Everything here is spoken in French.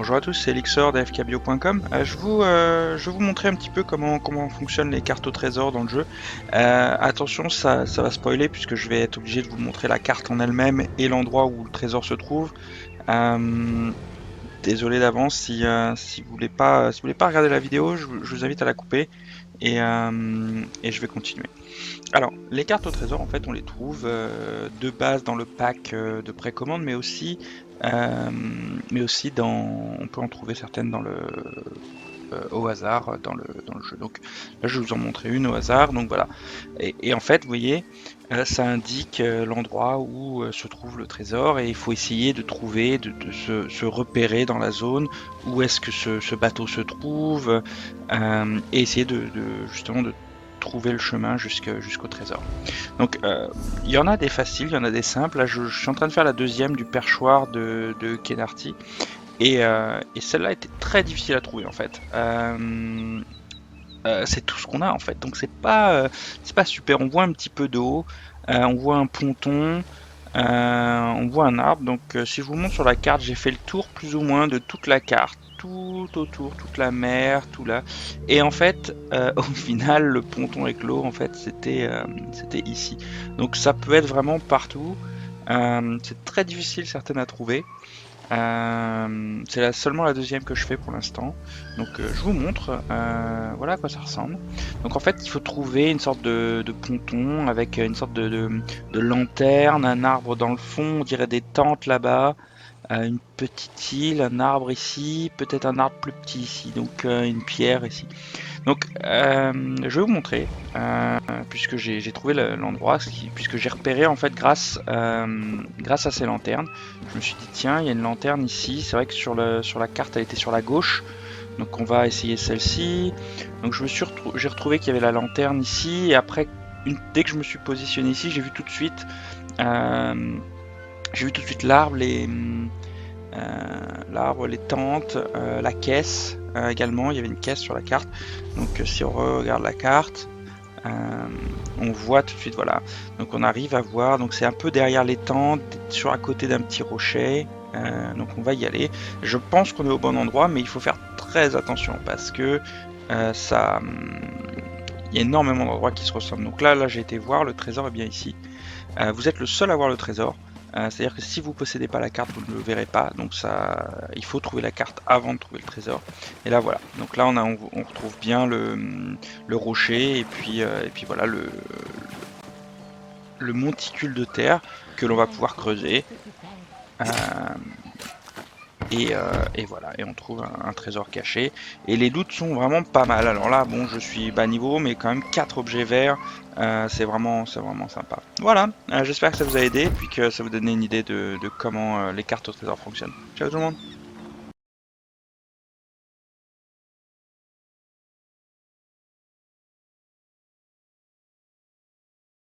Bonjour à tous, c'est Elixir d'AFKBio.com. Je vais vous montrer un petit peu comment fonctionnent les cartes au trésor dans le jeu. Attention, ça va spoiler puisque je vais être obligé de vous montrer la carte en elle-même et l'endroit où le trésor se trouve. Désolé d'avance si vous voulez pas regarder la vidéo, je vous invite à la couper et je vais continuer. Alors, les cartes au trésor, en fait, on les trouve de base dans le pack de précommande, euh, mais aussi on peut en trouver certaines au hasard dans le jeu. Donc là, je vais vous en montrer une au hasard. Donc voilà. Et en fait, vous voyez, ça indique l'endroit où se trouve le trésor et il faut essayer de trouver, de se repérer dans la zone où est-ce que ce bateau se trouve et essayer justement de trouver le chemin jusqu'au trésor. Donc il y en a des faciles, il y en a des simples. Là, je suis en train de faire la deuxième du perchoir de Kenarty. Et celle-là était très difficile à trouver en fait. C'est tout ce qu'on a en fait, donc c'est pas super. On voit un petit peu d'eau, on voit un ponton, on voit un arbre. Donc si je vous montre sur la carte, j'ai fait le tour plus ou moins de toute la carte, tout autour, toute la mer, tout là. Et en fait, au final, le ponton avec l'eau, en fait, c'était ici. Donc ça peut être vraiment partout. C'est très difficile certaines à trouver. C'est seulement la deuxième que je fais pour l'instant. Donc je vous montre, voilà à quoi ça ressemble. Donc en fait il faut trouver une sorte de ponton avec une sorte de lanterne, un arbre dans le fond, on dirait des tentes là-bas, une petite île, un arbre ici, peut-être un arbre plus petit ici, donc une pierre ici. Donc, je vais vous montrer, puisque j'ai trouvé l'endroit, puisque j'ai repéré en fait grâce à ces lanternes. Je me suis dit tiens, il y a une lanterne ici. C'est vrai que sur la carte, elle était sur la gauche. Donc on va essayer celle-ci. Donc j'ai retrouvé qu'il y avait la lanterne ici. Et après, dès que je me suis positionné ici, euh, j'ai vu tout de suite l'arbre, les tentes, la caisse également. Il y avait une caisse sur la carte. Donc si on regarde la carte, on voit tout de suite, voilà. Donc on arrive à voir. Donc c'est un peu derrière les tentes, sur à côté d'un petit rocher. Donc on va y aller. Je pense qu'on est au bon endroit, mais il faut faire très attention parce que il y a énormément d'endroits qui se ressemblent. Donc là j'ai été voir, le trésor est bien ici. Vous êtes le seul à voir le trésor. C'est-à-dire que si vous possédez pas la carte, vous ne le verrez pas. Donc il faut trouver la carte avant de trouver le trésor. Et là voilà. Donc là on retrouve bien le rocher et puis voilà le monticule de terre que l'on va pouvoir creuser. Euh, et voilà, et on trouve un trésor caché. Et les loots sont vraiment pas mal. Alors là, bon, je suis bas niveau, mais quand même 4 objets verts, c'est vraiment sympa. Voilà, j'espère que ça vous a aidé, et puis que ça vous donne une idée de comment les cartes au trésor fonctionnent. Ciao tout le monde!